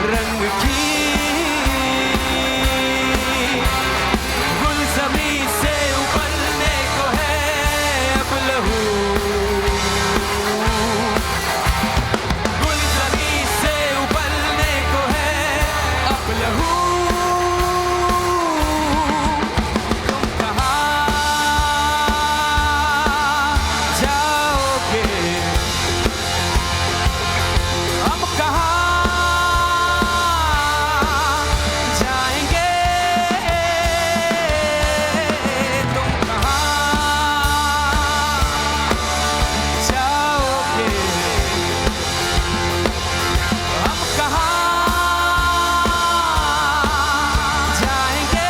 रंग की गुलज़मी से उबलने को है अब लहू, गुलज़मी से उबलने को है अब लहू। तुम कहाँ जाओगे, हम कहाँ जाएंगे, तुम कहाँ जाओगे, हम कहाँ जाएंगे।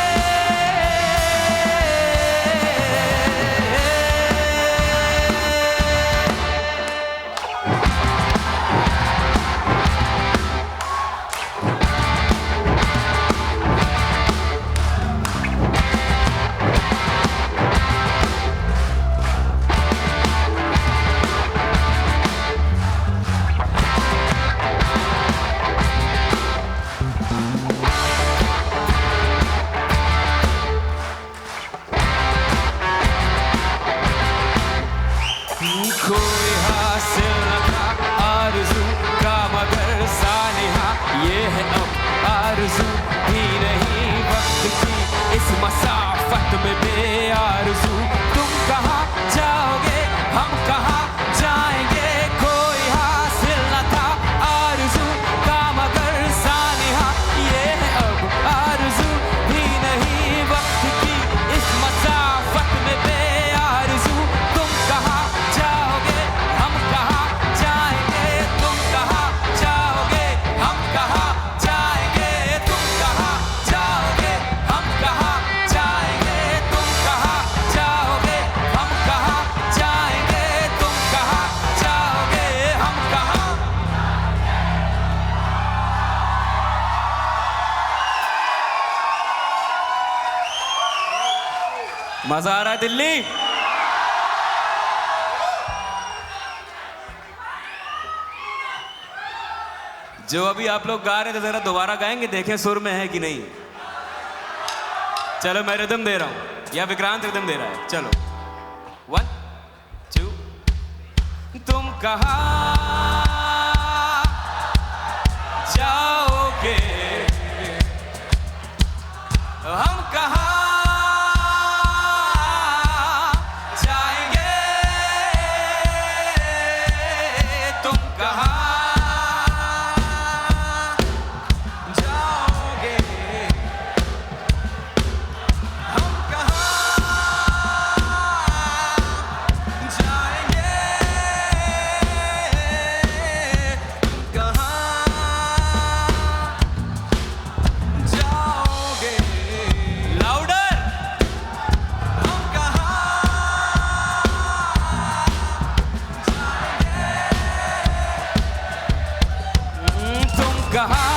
कोई हासिल न था आरज़ू का मगर सानिहा ये है अब आरज़ू ही नहीं वक्त की इस मसाफत में बेआरज़ू। तुम कहाँ जाओगे, हम कहाँ जाएंगे, कोई हासिल न था आरज़ू का मगर सानिहा ये है अब आरज़ू ही नहीं वक्त की इस मसाफत में बेआरज़ू। तुम कहाँ जाओगे, हम कहाँ जाएंगे, तुम कहाँ जाओगे, हम कहाँ जाएंगे, तुम कहाँ जाओगे, हम कहाँ जाएंगे, तुम कहाँ जाओगे, हम कहाँ जाएंगे, तुम कहाँ जाओगे, हम कहाँ। मजा आ रहा है दिल्ली? जो अभी आप लोग गा रहे थे जरा दोबारा गाएंगे, देखें सुर में है कि नहीं। चलो मैं रिदम दे रहा हूं या विक्रांत रिदम दे रहा है। चलो 1 2। तुम कहाँ जाओगे, हम कहाँ जाएंगे, तुम कहाँ जाओगे, हम कहाँ जाएंगे, तुम कहाँ जाओगे। लाउडर, हम कहाँ जाएंगे, तुम कहाँ